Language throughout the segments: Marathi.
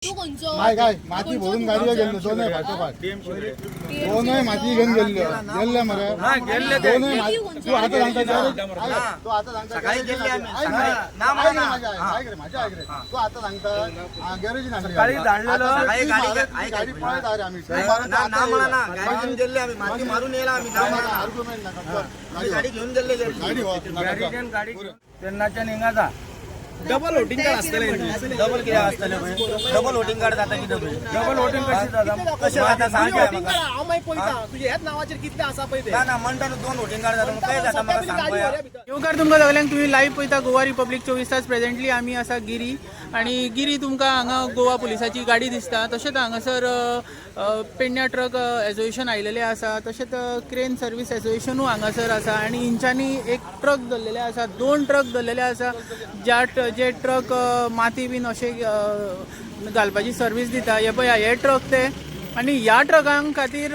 काय माती भरून गाडीवर गेलो दोन माती घेऊन गेल्ले मरे दोन तू आता सांगता तू आता सांगता माझ्या ऐक रे तू आता सांगता गॅरेजीन गाडी पळत आहे आम्ही मारून येला आर्ग्युमेंट नका गाडी घेऊन गेले गाडी त्यांनाच्या निघाचा डबल वोटिंग कार्ड असतले डबल किया असतले डबल वोटिंग कार्ड जाता की डबल वोटिंग कशी जाता कशे जाता सांग म्हाका आमाय पळता तुझे ह्याच नावाचेर कितले आसा पळय ते ना म्हणटा दोन वोटिंग कार्ड जाता काय जाता म्हाका सांग पळय येवकार तुमकां सगल्यांक तुम्ही लाईव्ह पळयता गोवा रिपब्लीक 24 तास प्रेझेंटली आमी आसा गिरी आणि गिरी तुमकां हांगा गोवा पुलिसाची गाडी दिसता तशेंच हांगासर पेडण्या ट्रक एसोसिएशन आयलेले आसा तशेंच क्रेन सर्वीस एसोसिएशनूय हांगासर आसा आणि इंचांनी एक ट्रक धरलेले आसा दोन ट्रक धरलेले आसा जे ट्रक माती बीन अशे घालपाची सर्वीस दिता हे पळया हे ट्रक ते आणि ह्या ट्रकां खातीर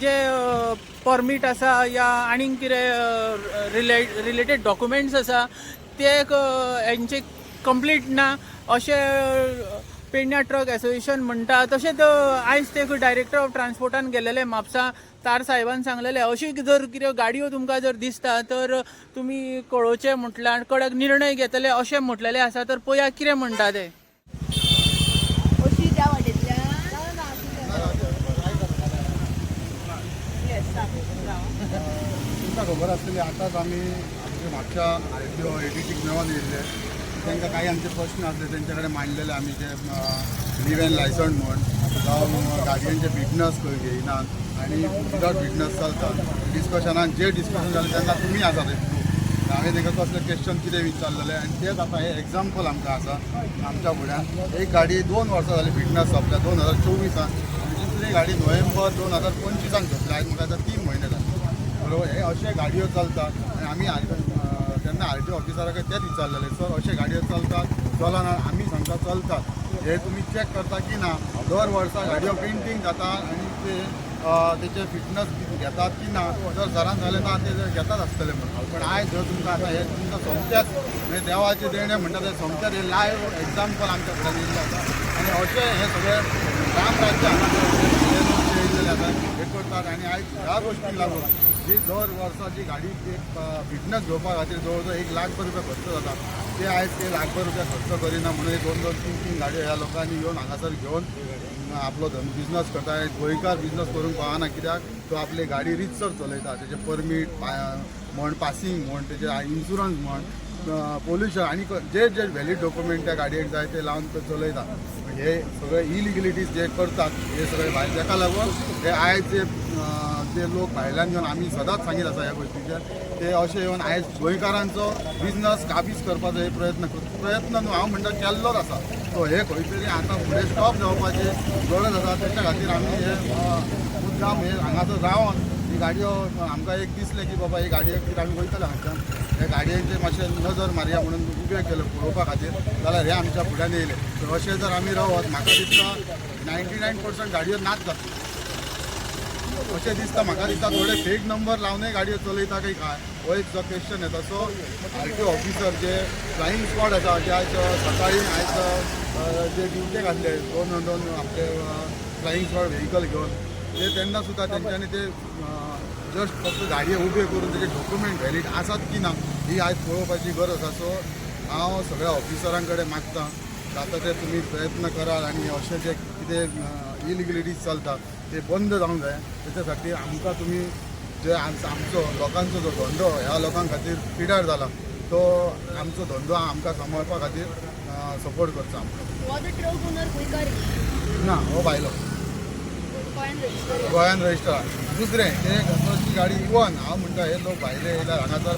जे परमीट आसा या आनीक कितें रिलेटेड डॉक्युमेंट्स आसा ते हेंचे कंप्लीट ना अशें पेडण्या ट्रक एसोसिएशन म्हणटा तशेंच आयज ते डायरेक्टर ऑफ ट्रान्सपोर्टान गेलेले म्हापसा तार साहेबान सांगलेले अशी जर कितें गाडयो तुमकां जर दिसता तर तुमी कळोवचें म्हटल्यार कडक निर्णय घेतले अशें म्हटलेले आसा तर पळया कितें म्हणटा ते तुमकां खबर आसतली आतांच आमी म्हापशा एडिटीक मेळोन येयल्ले तांकां काही आमचे प्रश्न आसले तेंचे कडेन मांडलेले आमी जे लिव्ह एन लायसन म्हण जावं गाडयांचे फिटनस खंय घेयनात आनी विदावट फिटनस चलता डिस्कशनान जे डिस्कशन जालें तेन्ना तुमी आसा थंय हांवें ताका कसलें क्वेश्चन कितें विचारलेलें आनी तेच आतां हे एग्जाम्पल आमकां आसा आमच्या फुड्यान एक गाडी 2 वर्सां जाली फिटनस सोंपल्या 2024 आनी दुसरी गाडी नोव्हेंबर 2025 सोंपल्या आयज म्हाका आतां 3 म्हयने जाले बरोबर हे अशे गाडयो चलतात आनी आमी तेन्ना आरटीओ ऑफिसराक तेच विचारलेले सर अशे गाडयो चलतात चलना आमी सांगता चलतात हे तुमी चॅक करता की ना दर वर्सा गाडयो पेंटींग जाता आनी ते तेचे फिटनस घेतात की ना जर सरान जालें ना ते घेतात आसतले म्हणून पण आयज जर तुमकां आतां हे तुमकां सोमत्याच म्हणजे देवाचे देणे म्हणटा ते सोमत्याच हे लायव्ह एग्जाम्पल आमच्या फुड्यान येयल्ले आसा आनी अशे हे सगळे रामराज्य हांगा येयल्लेले आसात हे करतात आनी आयज ह्या गोश्टीक लागून जी दर वर्साची गाडी एक फिटनस घेवपा खातीर जवळ जवळ 1 लाख रुपया खर्च जाता ते आयज ते लाख रुपया खर्च करिना म्हणून 2-3 गाडयो ह्या लोकांनी येवन हांगासर घेवन आपलो बिजनस करता गोंयकार बिजनस करूंक पावना कित्याक तो आपली गाडी रितसर चलयता तेजे परमीट म्हण पासींग म्हण तेजे इन्शुरन्स म्हण पोल्युशन आनी जे जे व्हॅलीड डॉक्युमेंट त्या गाडयेक जाय ते लावन तो चलयता हे सगळे इलिगलिटीज जे करतात हे सगळे भायर ताका लागून हे आयज जे लोक भायल्यान येवन आमी सदांच सांगीत आसा ह्या गोश्टीचेर ते अशे येवन आयज गोंयकारांचो बिजनस काबीज करपाचो हे प्रयत्न न्हू हांव म्हणटा केल्लोच आसा सो हे खंय तरी आतां फुडें स्टॉप जावपाची गरज आसा तेच्या खातीर आमी हे मुद्दाम हे हांगासर रावन ही गाडयो आमकां एक दिसलें की बाबा ही गाडयेक कितें आमी वयतले हांगच्यान हे गाडयांचे मातशें नजर मारया म्हणून उबें केलें पळोवपा खातीर जाल्यार हे आमच्या फुड्यान येयले तर अशें जर आमी रावत म्हाका दिसता 99% गाडयो नाच जाता अशें दिसता म्हाका दिसता थोडे फेक नंबर लावनय गाडयो चलयता काय काय हो एक जो क्वेश्चन येता सो आरटीओ ऑफिसर जे फ्लायींग स्क्वॉड आसा जे आयज सकाळी आयज जे ड्युटेक आसले दोन आपले फ्लायींग स्क्वॉड व्हेहिकल घेवन ते तेन्ना सुद्दां तेंच्यांनी ते जस्ट फक्त गाडये उबे करून तेजे डॉक्युमेंट व्हॅलीड आसात की ना ही आयज पळोवपाची गरज आसा सो हांव सगळ्या ऑफिसरां कडेन मागतां जाता ते तुमी प्रयत्न करात आनी अशें जे कितें इलिगलिटीज चलता ते बंद जावंक जाय तेच्या खातीर आमकां तुमी जे आमचो लोकांचो जो धंदो ह्या लोकां खातीर पिड्यार जाला तो आमचो धंदो आमकां सांबाळपा खातीर सपोर्ट करता आमकां ना हो भायलो गोंयान रजिस्टर दुसरें एक अशी गाडी इवन हांव म्हणटा हे लोक भायले येयल्यार हांगासर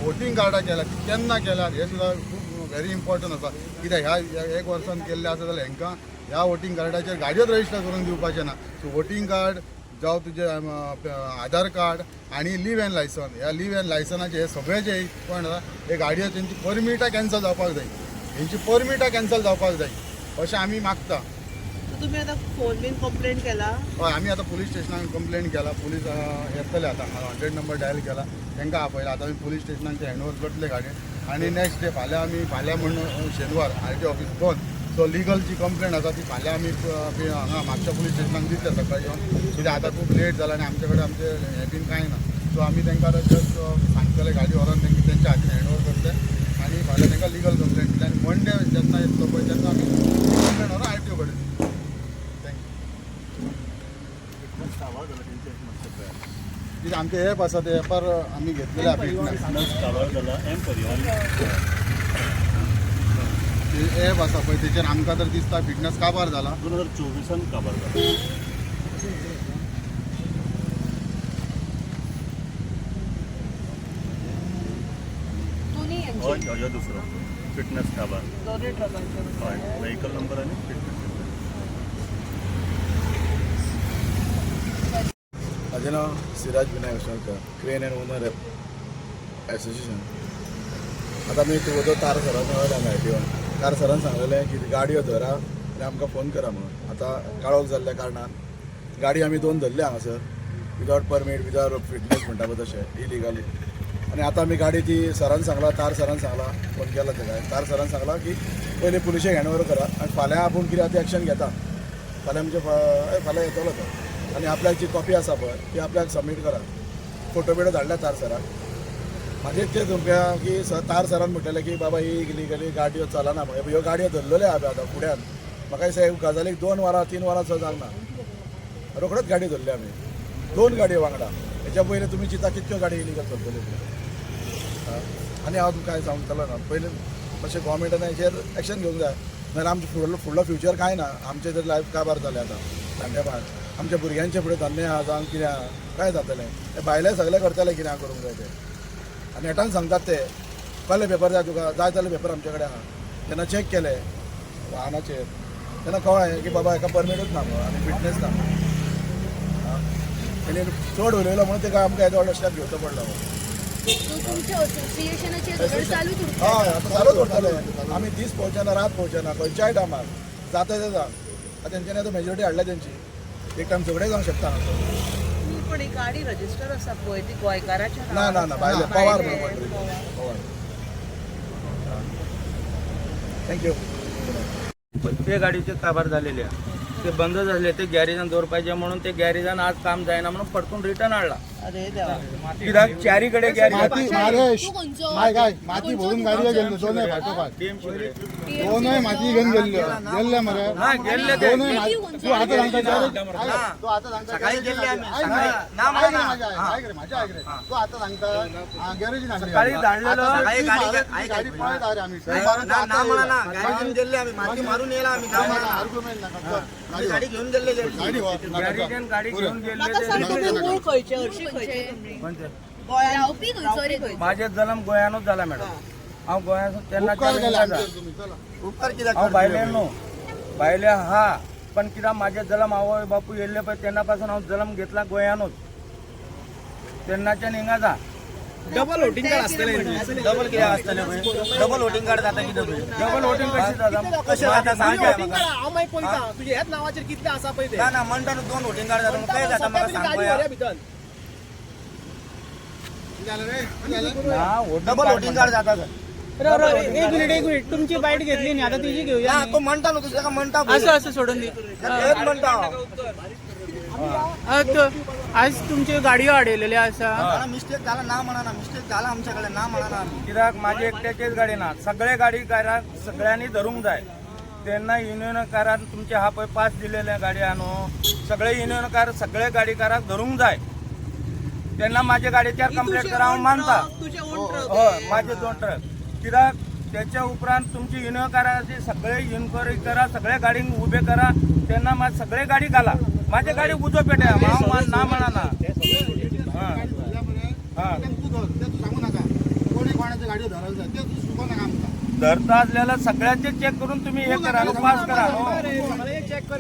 वोटींग कार्डां केल्यात ती केन्ना केल्यात हे सुद्दां खूब व्हेरी इम्पॉर्टंट आसा कित्याक ह्या 1 वर्सान केल्ले आसा जाल्यार हांकां ह्या वोटींग कार्डाचेर गाडयोच रजिस्टर करून दिवपाचें ना सो वोटींग कार्ड जावं तुजें आधार कार्ड आनी लिव्ह एन लायसन ह्या लिव्ह एन लायसनाचे हे सगळे जे पॉयंट आसा हे गाडयो तेंची परमिटां कॅन्सल जावपाक जाय हेंची परमिटां कॅन्सल जावपाक जाय अशें आमी मागता तुम्ही आता फोन बीन कंप्लेंट केला हय आमी आतां पुलीस स्टेशनाक कंप्लेंट केला पुलीस येतले आतां 100 नंबर डायल केला तांकां आपयला आतां आमी पुलीस स्टेशनाक ते हँडओवर करतले गाडये आनी नेक्स्ट डे फाल्यां आमी फाल्यां म्हणून शेनवार आरटीओ ऑफिस बंद सो लिगलची कंप्लेंट आसा ती फाल्यां आमी हांगा म्हापशा पुलीस स्टेशनाक दितले सकाळी येवन कित्याक आतां खूब लेट जाला आनी आमचे कडेन आमचे हें बीन कांय ना सो आमी तांकां आतां जस्ट सांगतले गाडी व्हरोन तेंच्या हातीन हँडओवर करतले आनी फाल्यां तांकां लिगल कंप्लेंट दितले आनी मंडे जेन्ना येतलो पळय तेन्ना आमी कंप्लेंट व्हरोन RTO कडेन दितले कित्याक आमचे एप आसा ते एपार आमी घेतलेले आहा एप आसा पळय तेचेर आमकां तर दिसता फिटनेस काबार जाला 2024 काबार जाला हय दुसरो फिटनेस काबार हय व्हेकल नंबर आनी फिटनेस माझे नाव Siraj Vinayak Usankar crane and owner association. आता मी तो तार सरान मेळ्ळा मेळटिवन तार सरान सांगलेलें की गाडयो धरा आनी आमकां फोन करा म्हणून. आतां काळोख जाल्ल्या कारणान गाडी आमी 2 धरले हांगासर विदावट परमीट विदावट फिटनेस म्हणटा पळय तशें इलिगली. आनी आतां आमी गाडी ती सरान सांगला तार सरान सांगला फोन केला तेका तार सरान सांगला की पयलीं पुलिशेक हँड ओवर करा आनी फाल्यां आपूण कितें आतां एक्शन घेता. फाल्यां म्हणजे फाल्यां येतलो तो आनी आपल्याक जी कॉपी आसा पळय ती आपल्याक सबमीट करा. फोटो बिटो धाडल्या तार सराक. म्हाजें तें तुमकां की तार सरान म्हणटलें की बाबा ही इलिगली गाडयो चलना म्हणून ह्यो गाडयो धरलेल्यो आहा आतां फुड्यान म्हाका दिसता गजालीक 2 वरां 3 वरां सुद्दां जावना रोखडोच गाडी धरली आमी 2 गाडयो वांगडा. हेच्या पयलीं तुमी चिंता कितल्यो गाडी इलिगल चलतल्यो आनी हांव तुमकां सांगतलो ना पयलीं मातशें गोवोरमेंटान हेचेर एक्शन घेवंक जाय नाजाल्यार आमचें फुडलो फ्युचर कांय ना. आमचें तर लायफ काबार जालें आतां धांड्या आमच्या भुरग्यांचे फुडें धन्य आहा जावं कितें आहा काय जातलें हे भायले सगळे करतले कितें करूंक जाय तें. आनी नेटान सांगतात ते कसले पेपर जाय तुका जाय जाल्यार पेपर आमचे कडेन आहा. तेन्ना चॅक केले वाहनाचेर तेन्ना कळ्ळें की बाबा हाका परमीटूच ना आनी फिटनेस ना. आनी चड उलयलो म्हणून तेका आमकां येदो व्हडलो स्टेप घेवचो पडलो. हय आतां चालूच उरतले. आमी दीस पोवचेना रात पोवचेना खंयच्याय टायमार जाता तें जा. तेंच्यांनी आतां मेजॉरिटी हाडल्या तेंची एक टायम झगडे जावंक शकता हांगा. पण ही गाडी रजिस्टर आसा पळय ती गोंयकाराच्या ना भायले पवार पवार. थँक्यू. ते गाडीचे काबार झालेले आहे ते बंद झाले ते गॅरेजान दवरपाचे म्हणून ते गॅरेजान आज काम जायना म्हणून पटकून रिटर्न हाडला. अरे देवा कित्याक चारीकडे गॅरेज माती भरून गाडयो गेल्ल्यो दोनूय फाटोफाट दोनूय माती घेवन गेल्ले मरे गेल्ले ते. दोनूय तूं आतां सांगता तूं आतां सांगता सकाळी गेल्ले आमी. माझ्या ऐक रे तूं आतां सांगता गॅरेजीन सकाळी धाडलेलो गाडी पळयत आहा रे आमी माती मारून येयला आमी गाडी घेऊन गेल्ले गॅरेजान गाडी घेऊन गेल्ले. मूळ खंयचे हरशी खंयचे गोंयान माझे जन्म गोंयानूच जाला मॅडम. हांव गोंयान तेन्ना उपकार कित्याक हांव भायले न्हू भायले हा पण कित्याक म्हाजे जल्म आवय बापूय येयल्ले पळय तेन्ना पासून हांव जल्म घेतला गोंयानूच तेन्नाच्यान हिंगा जा. डबल वोटिंग कार्ड आसतले डबल कित्याक आसतले पळय डबल वोटिंग कार्ड जाता कितें पळय डबल वोटिंग कशी जाता कशें जाता सांग हांव मागीर पळयता तुजे ह्याच नांवाचेर कितले आसा पळय ते. ना म्हणटा 2 वोटिंग कार्ड जाता काय जाता म्हाका सांग पळय. डबल वोटिंग कार्ड जाता सर. एक मिनिट तुमची बाईट घेतली न्ही आता तिची घेऊया ना तो म्हणता न्हू दुसऱ्याका म्हणटा असं सोडून दी. तेच म्हणटा आज तुमच्यो गाडयो हाडयलेल्यो आसा मिस्टेक झाला ना म्हणा मिस्टेक झाला आमच्याकडे ना म्हणा कित्याक माझी एकट्याचीच गाडी ना सगळे गाडीकाराक सगळ्यांनी धरूंक जाय. तेन्ना युनियनकारान तुमचे हा पळय पास दिलेले गाडी आहा न्हू सगळे युनियनकार सगळे गाडीकाराक धरूंक जाय. तेन्ना माझ्या गाडयेचेर कंप्लेंट करा हांव मानता. तुझे ओन ट्रक हय माझे 2 ट्रक कित्याक त्याच्या उपरांत तुमची युनियनकाराची सगळे इन्क्वायरी करा सगळे गाडीक उभे करा तेन्ना माझ सगळे गाडी घाला. माझे गाडी उजो पेटया हांव ना म्हणा ना. सांगू नाका कोणी कोणाची गाडी धरायला जाय ते तूं शिको नाका आमकां. धरता असलेला सगळ्यांचे चेक करून तुम्ही हे करा पास करा चेक कर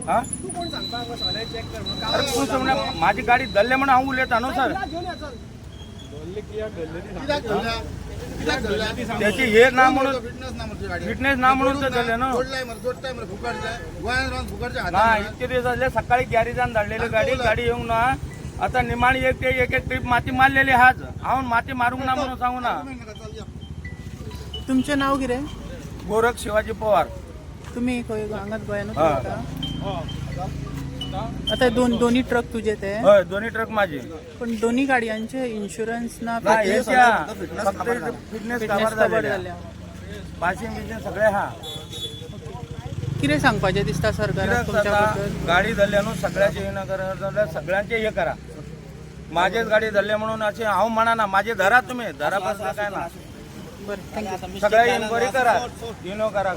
हा तू कोण सांगता सगळे चेक कर म्हणून. अरे तू समजा माझी गाडी धरले म्हणून हांव उलयता न्हू सर. घेऊन या चल. कित्याक धरल्या कित्याक धरल्या त्याची हे ना म्हणून फिटनेस ना म्हणून गाडी फिटनेस ना म्हणून तर धरले न्हू. जोडलाय मरे जोडटाय मरे फुकटचे गोंयांत रावन फुकटचे ना इतके दिवस झाले सकाळी गॅरेजान धाडलेली गाडी येऊन ना आता निमाणी एक ट्रीप माती मारलेली हाच हांव माती मारूंक ना म्हणून सांगू ना. तुमचें नाव कितें गोरख शिवाजी पवार. तुम्ही खंय हांगाच गोंयानूच हा. रावता? आता दोन्ही ट्रक तुझे ते होय दोन्ही ट्रक माझे. पण दोन्ही गाडयांचे इन्शुरन्स ना नाही, हे fitness त्या फक्त फिटनेस fitness कव्हर cover झालेले जाल्या. पासिंग बिसिंग सगळे हा. कितें सांगपाचें दिसता सरकाराक कित्याक तुमच्या जाता, बद्दल? गाडी धरल्यानूच सगळ्याचे हे न करा जाल्यार सगळ्यांचे हे करा. माझेच गाडी धरले म्हणून असे हांव म्हणना, माझे धरा तुम्ही धरापासून काय ना बरं थँक्यू. सगळ्या इन्क्वायरी करा, इनो करा.